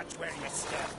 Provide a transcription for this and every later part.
Watch where you step.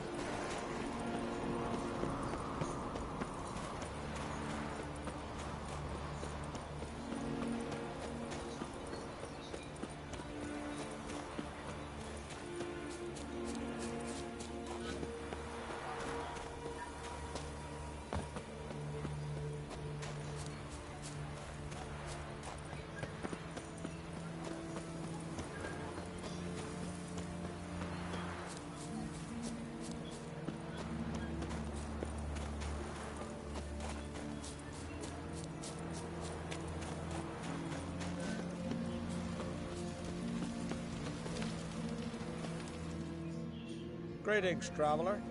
Greetings, traveler.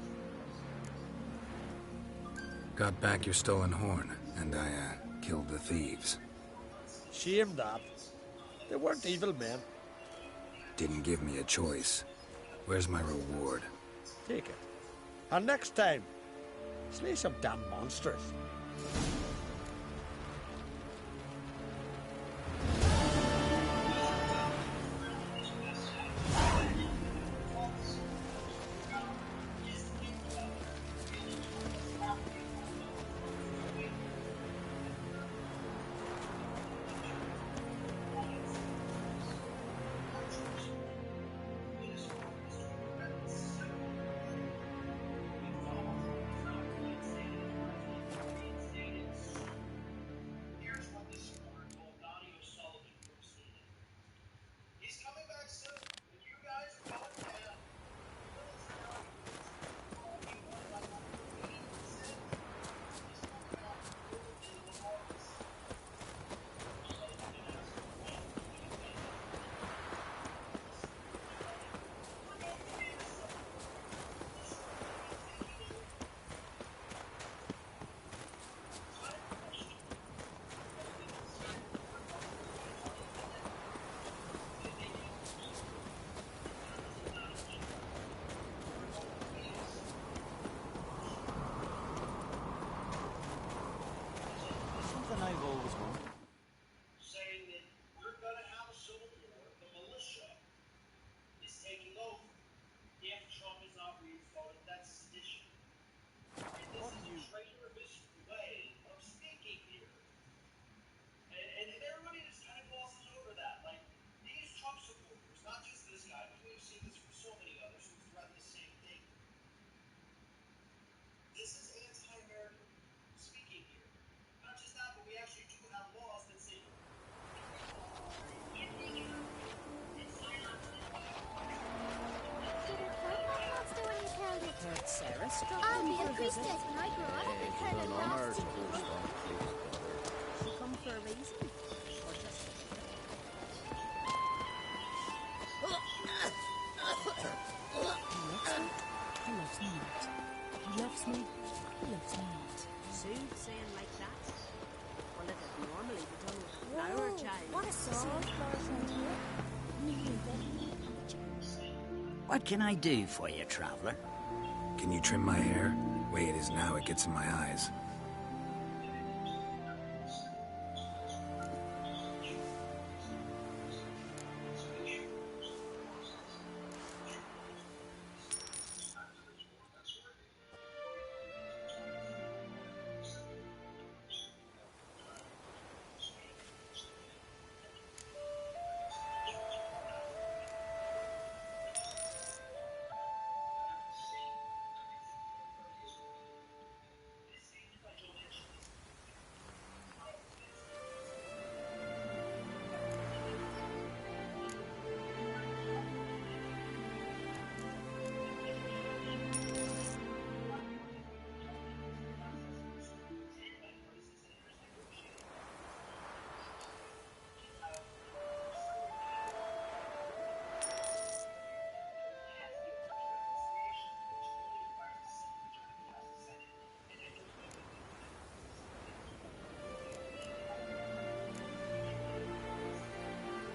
Got back your stolen horn, and I, killed the thieves. Shame that. They weren't evil men. Didn't give me a choice. Where's my reward? Take it. And next time, slay some damn monsters. I'll be a priestess when I grow up. Heard a lost she come for a reason, or just... He loves me. He loves me. He loves me not. Soothsaying like that? Well, it would normally be done with a flower child. What a song. What can I do for you, traveler? Can you trim my hair? The way it is now, it gets in my eyes.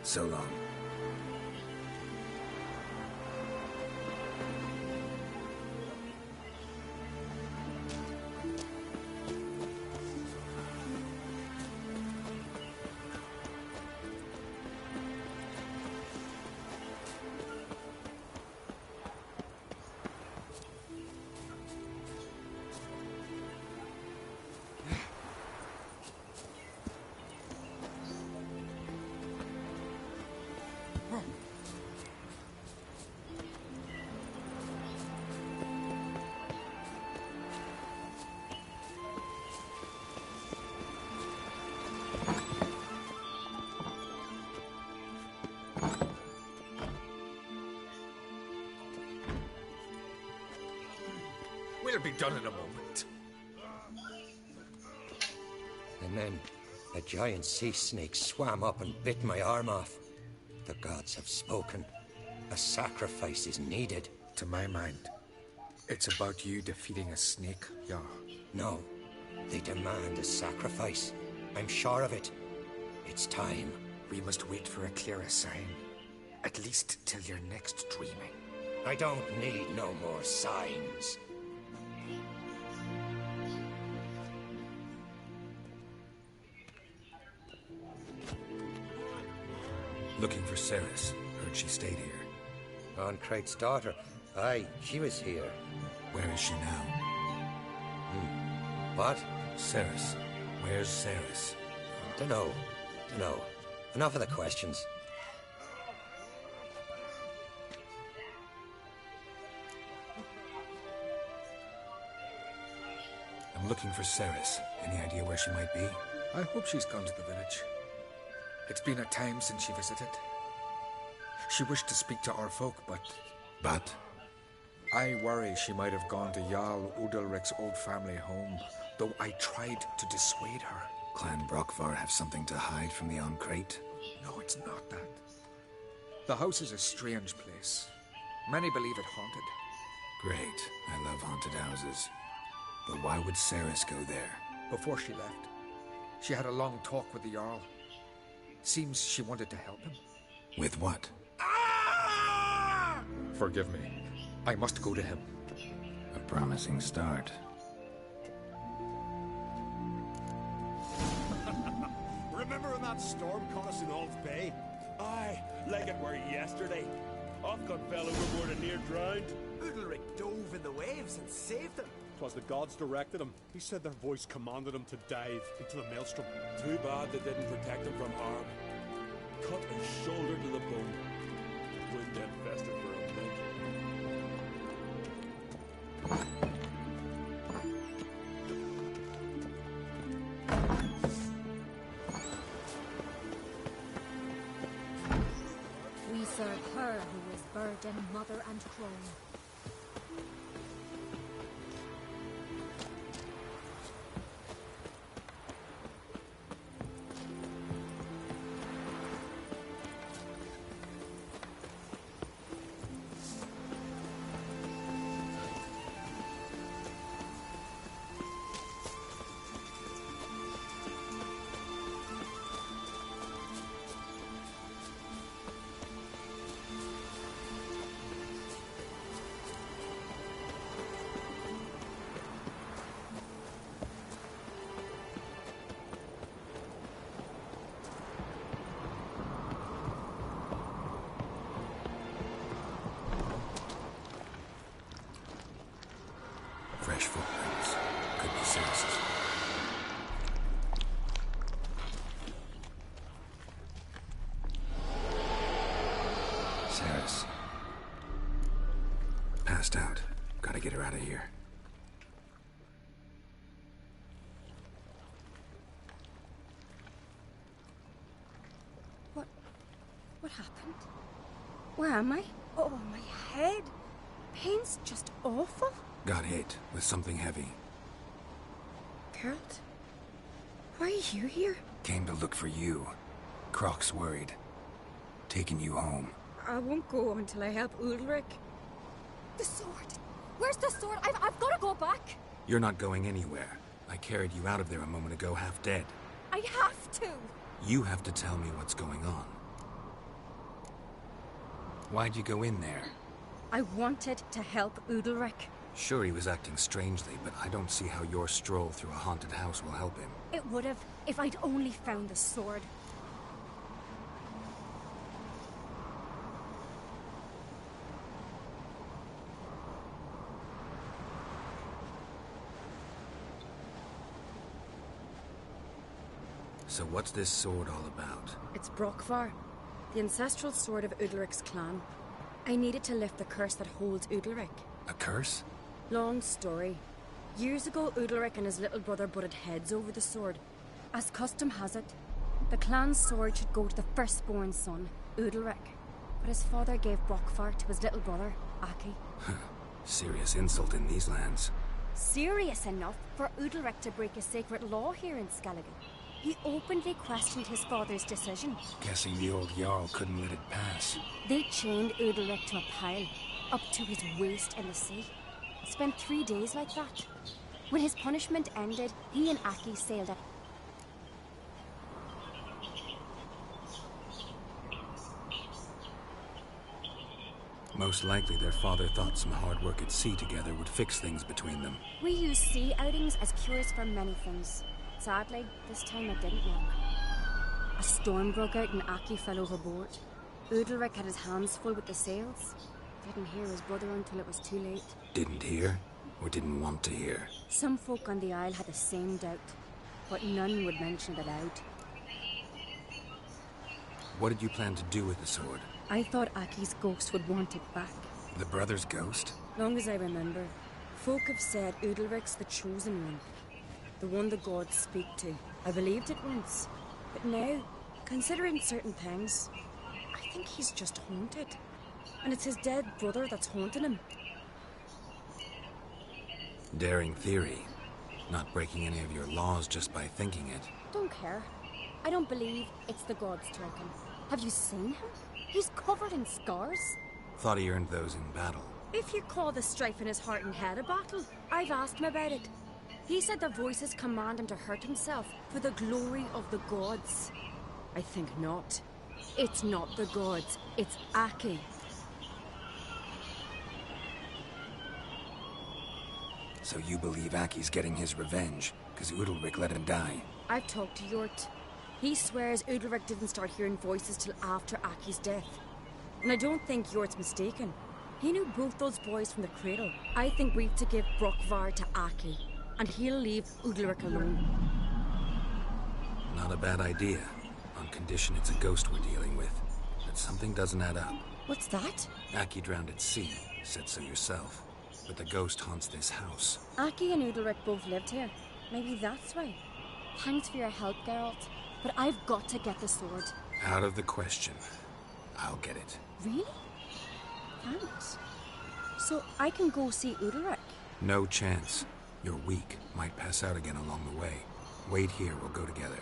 So long. We'll be done in a moment. And then a giant sea snake swam up and bit my arm off. The gods have spoken. A sacrifice is needed. To my mind, it's about you defeating a snake, Jarl. No, they demand a sacrifice. I'm sure of it. It's time. We must wait for a clearer sign. At least till your next dreaming. I don't need no more signs. Looking for Ceres. Heard she stayed here. Oncrate's daughter. Aye, she was here. Where is she now? What? Ceres. Where's Ceres? Dunno. Enough of the questions. I'm looking for Ceres. Any idea where she might be? I hope she's gone to the village. It's been a time since she visited. She wished to speak to our folk, but... But? I worry she might have gone to Jarl Udalric's old family home, though I tried to dissuade her. Clan Brockvar have something to hide from the Oncrate? No, it's not that. The house is a strange place. Many believe it haunted. Great. I love haunted houses. But why would Ceres go there? Before she left, she had a long talk with the Jarl. Seems she wanted to help him. With what? Forgive me. I must go to him. A promising start. Remember when that storm caught us in Old Bay? Aye, like it were yesterday. Ofcom fell overboard and near drowned. Udalric dove in the waves and saved them. 'Twas the gods directed him. He said their voice commanded him to dive into the maelstrom. Too bad they didn't protect him from harm. Cut his shoulder to the bone. Wound then festered for a month. We serve her who is burden, mother and crone. Fresh footprints. Could be Ceres's. Ceres. Passed out. Gotta get her out of here. What happened? Where am I? Oh, my head. Pain's just awful. Got hit with something heavy. Geralt? Why are you here? Came to look for you. Croc's worried. Taking you home. I won't go until I help Udalric. The sword. Where's the sword? I've got to go back. You're not going anywhere. I carried you out of there a moment ago, half dead. I have to. You have to tell me what's going on. Why'd you go in there? I wanted to help Udalric. Sure, he was acting strangely, but I don't see how your stroll through a haunted house will help him. It would have if I'd only found the sword. So what's this sword all about? It's Brockvar, the ancestral sword of Udalric's clan. I needed to lift the curse that holds Udalric. A curse? Long story. Years ago, Udalric and his little brother butted heads over the sword. As custom has it, the clan's sword should go to the firstborn son, Udalric. But his father gave Brockvar to his little brother, Aki. Serious insult in these lands. Serious enough for Udalric to break a sacred law here in Skellige. He openly questioned his father's decision. Guessing the old Jarl couldn't let it pass. They chained Udalric to a pile, up to his waist in the sea. Spent 3 days like that. When his punishment ended, he and Aki sailed up. Most likely their father thought some hard work at sea together would fix things between them. We use sea outings as cures for many things. Sadly, this time it didn't work. A storm broke out and Aki fell overboard. Udalric had his hands full with the sails. Didn't hear his brother until it was too late. Didn't hear? Or didn't want to hear? Some folk on the Isle had the same doubt, but none would mention it aloud. What did you plan to do with the sword? I thought Aki's ghost would want it back. The brother's ghost? Long as I remember, folk have said Udalric's the chosen one. The one the gods speak to. I believed it once. But now, considering certain things, I think he's just haunted. And it's his dead brother that's haunting him. Daring theory. Not breaking any of your laws just by thinking it. Don't care. I don't believe it's the gods talking. Have you seen him? He's covered in scars. Thought he earned those in battle. If you call the strife in his heart and head a battle, I've asked him about it. He said the voices command him to hurt himself for the glory of the gods. I think not. It's not the gods, it's Aki. So you believe Aki's getting his revenge, because Udalric let him die? I've talked to Yort. He swears Udalric didn't start hearing voices till after Aki's death. And I don't think Yort's mistaken. He knew both those boys from the cradle. I think we've to give Brockvar to Aki, and he'll leave Udalric alone. Not a bad idea, on condition it's a ghost we're dealing with. But something doesn't add up. What's that? Aki drowned at sea, said so yourself. But the ghost haunts this house. Aki and Udalric both lived here. Maybe that's why. Thanks for your help, Geralt. But I've got to get the sword. Out of the question. I'll get it. Really? Thanks. So I can go see Udalric? No chance. You're weak. Might pass out again along the way. Wait here, we'll go together.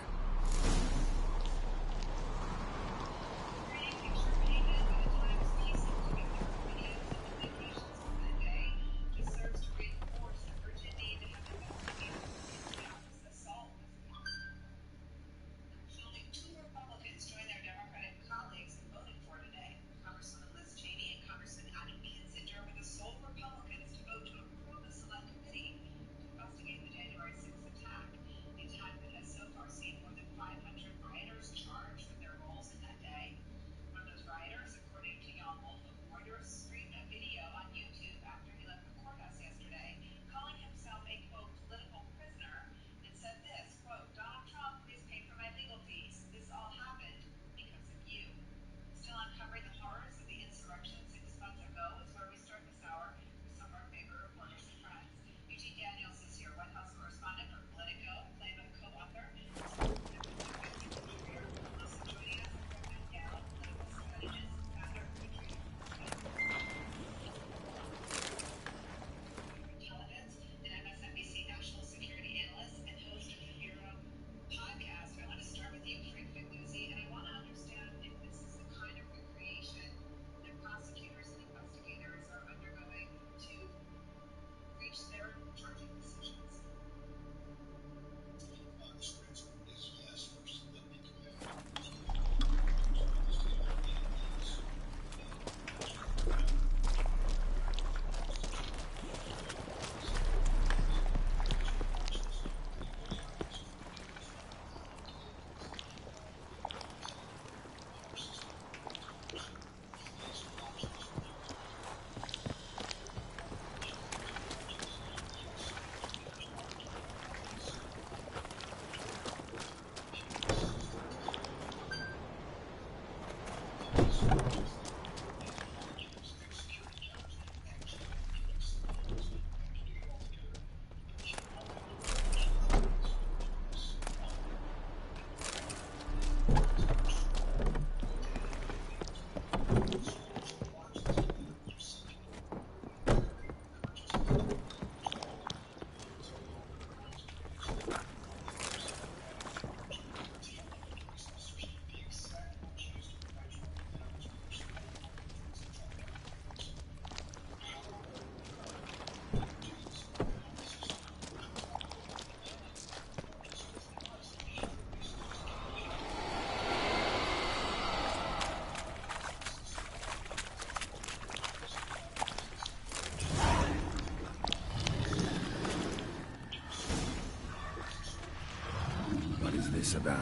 is this about?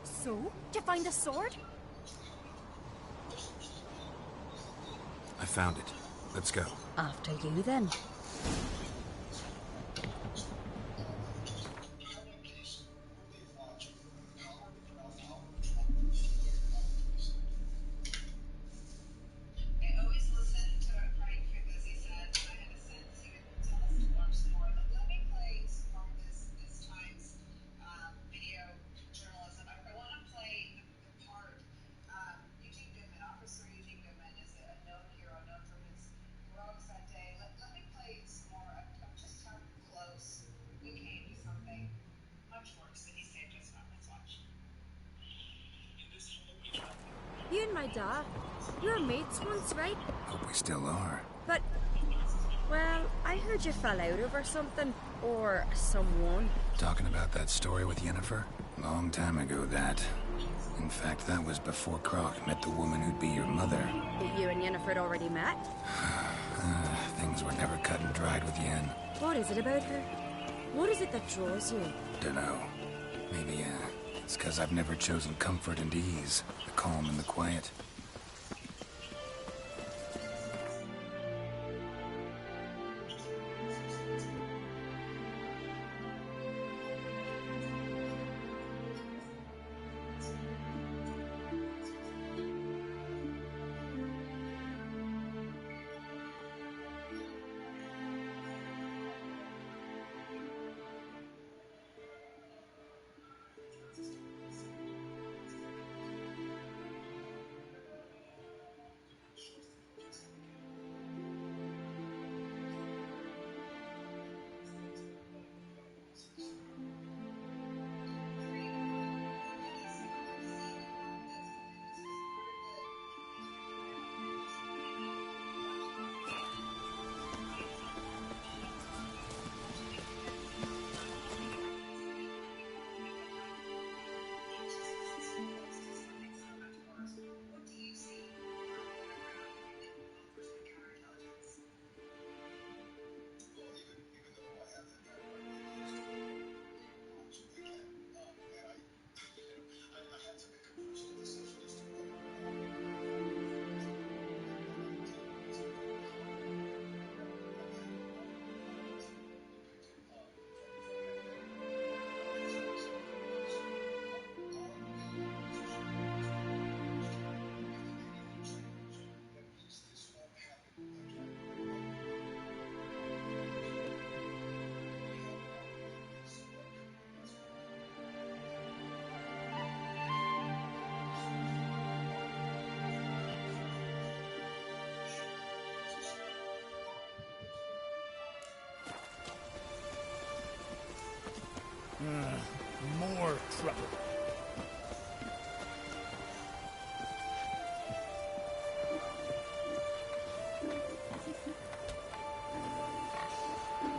So, did you find the sword? I found it. Let's go. After you, then. You and my dad, you were mates once, right? Hope we still are. But, well, I heard you fell out over something, or someone. Talking about that story with Yennefer? Long time ago, that. In fact, that was before Croc met the woman who'd be your mother. But you and Yennefer had already met? Things were never cut and dried with Yen. What is it about her? What is it that draws you? Dunno. Maybe, it's because I've never chosen comfort and ease, the calm and the quiet. More trouble.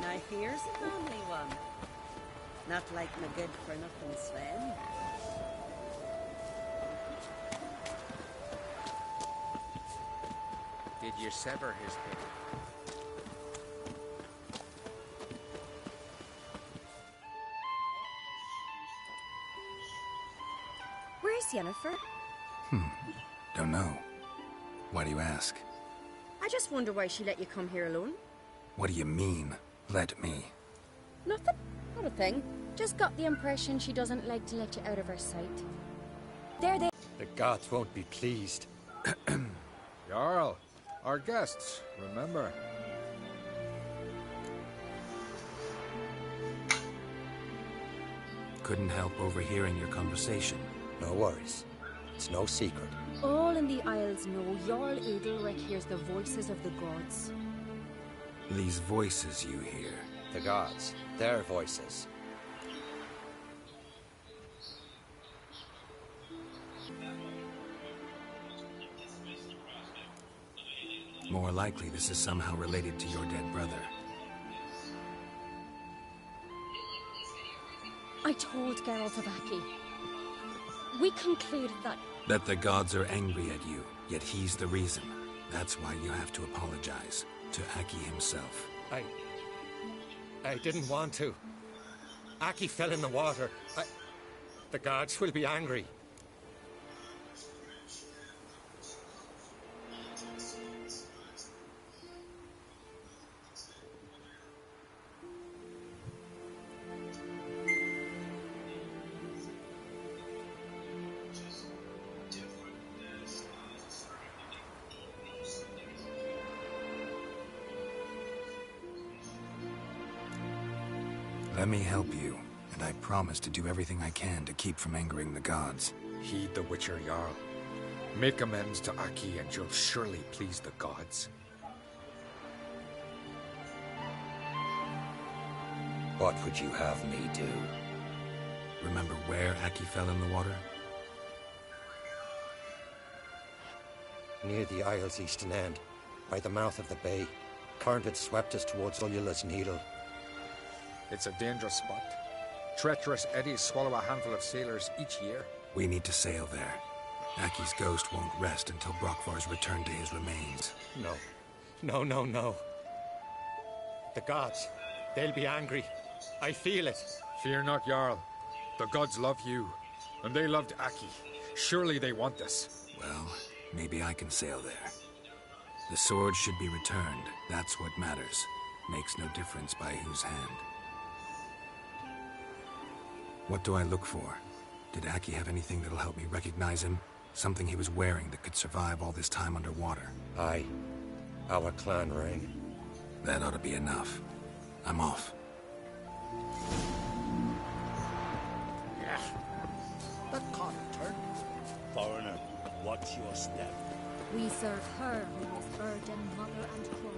Now here's a manly one. Not like my good for nothing Sven. Did you sever his head? Where's Yennefer? Don't know. Why do you ask? I just wonder why she let you come here alone. What do you mean, let me? Nothing. Not a thing. Just got the impression she doesn't like to let you out of her sight. There they... The gods won't be pleased. Jarl, our guests, remember. Couldn't help overhearing your conversation. No worries. It's no secret. All in the Isles know Jarl Udalric hears the voices of the gods. These voices you hear. The gods, their voices. More likely, this is somehow related to your dead brother. I told Geralt of Aki. We concluded that... That the gods are angry at you, yet he's the reason. That's why you have to apologize to Aki himself. I didn't want to. Aki fell in the water. The gods will be angry. Let me help you, and I promise to do everything I can to keep from angering the gods. Heed the Witcher Jarl. Make amends to Aki and you'll surely please the gods. What would you have me do? Remember where Aki fell in the water? Near the Isle's eastern end, by the mouth of the bay. Current had swept us towards Ullula's Needle. It's a dangerous spot. Treacherous eddies swallow a handful of sailors each year. We need to sail there. Aki's ghost won't rest until Brokvar's returned to his remains. No. The gods, they'll be angry. I feel it. Fear not, Jarl. The gods love you, and they loved Aki. Surely they want this. Well, maybe I can sail there. The sword should be returned. That's what matters. Makes no difference by whose hand. What do I look for? Did Aki have anything that'll help me recognize him? Something he was wearing that could survive all this time underwater? Aye. Our clan ring. That ought to be enough. I'm off. Yeah. That can't turn. Foreigner, watch your step. We serve her who is virgin, mother, and crone.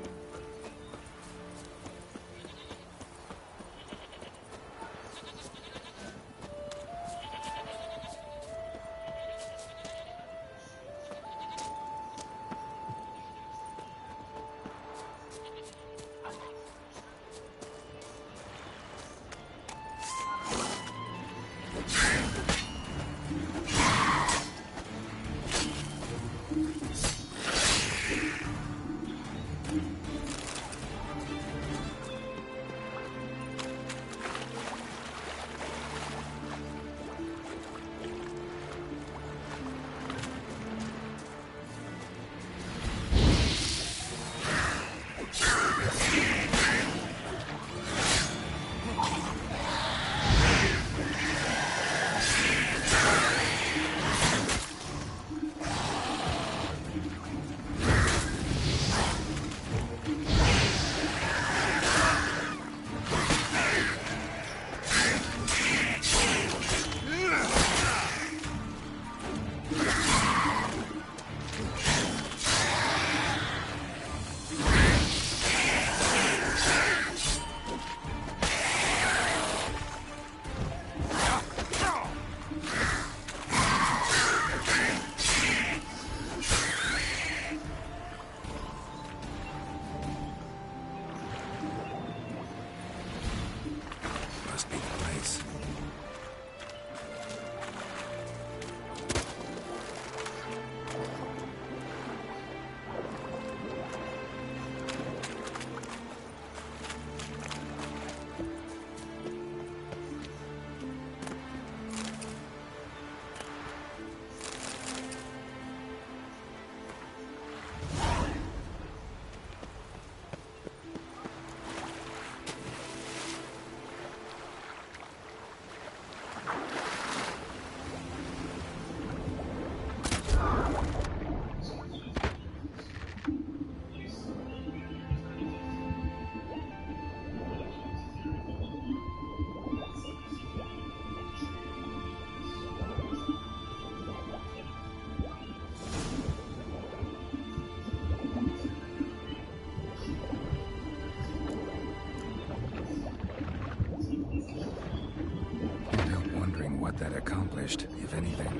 That accomplished, if anything.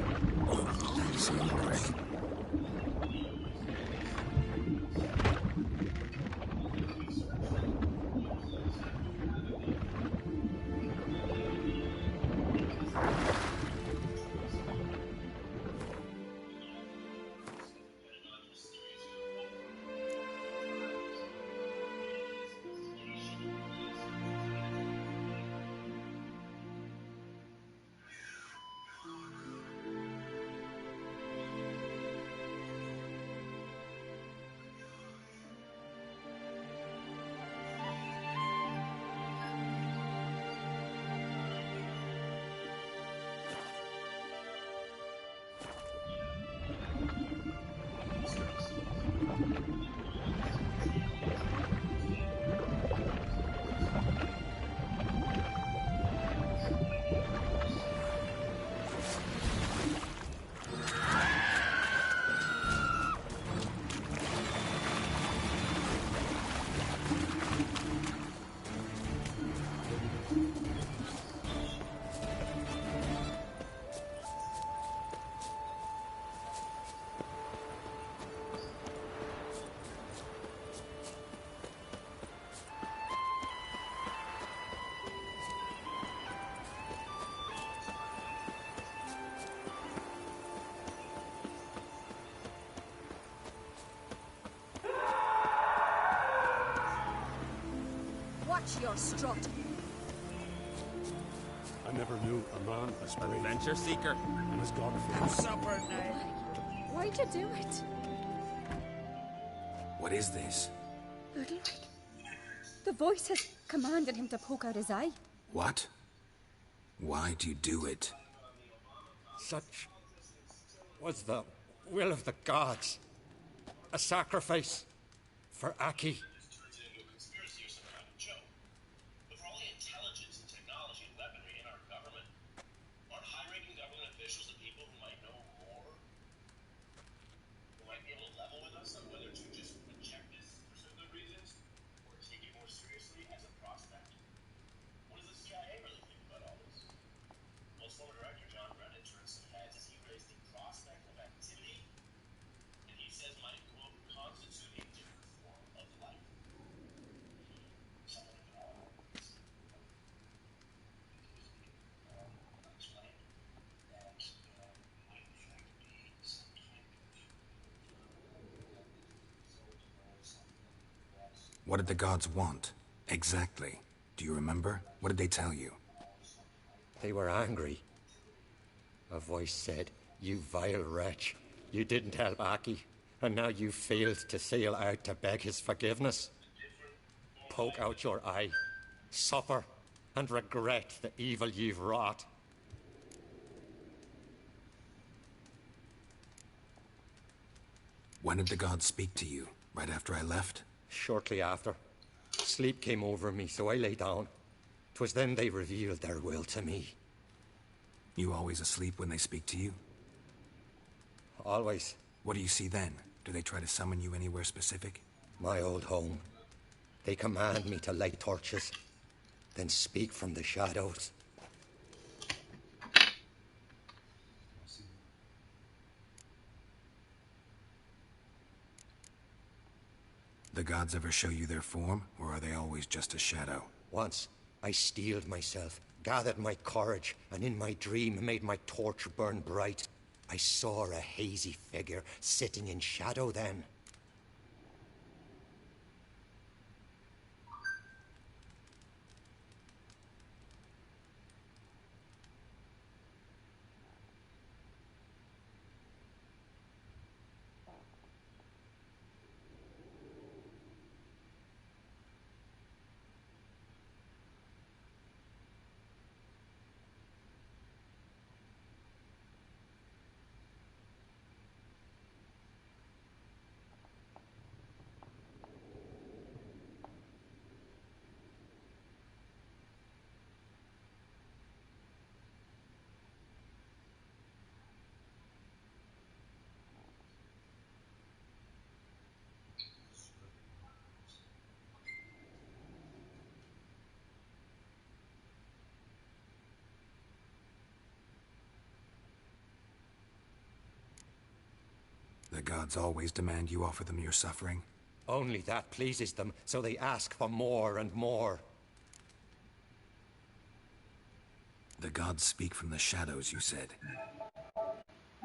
See you, Rick. to your strut. I never knew a man as brave Adventure seeker. and as God-fearing. Supper night. Why'd you do it? What is this? Udalric. The voice has commanded him to poke out his eye. What? Why do you do it? Such was the will of the gods. A sacrifice for Aki. What did the gods want? Exactly. Do you remember? What did they tell you? They were angry. A voice said, "You vile wretch. You didn't help Aki, and now you failed to sail out to beg his forgiveness. Poke out your eye, suffer, and regret the evil you've wrought." When did the gods speak to you? Right after I left? Shortly after. Sleep came over me, so I lay down. 'Twas then they revealed their will to me. You always asleep when they speak to you? Always. What do you see then? Do they try to summon you anywhere specific? My old home. They command me to light torches, then speak from the shadows. The gods ever show you their form, or are they always just a shadow? Once, I steeled myself, gathered my courage, and in my dream made my torch burn bright. I saw a hazy figure sitting in shadow then. The gods always demand you offer them your suffering? Only that pleases them, so they ask for more and more. The gods speak from the shadows, you said.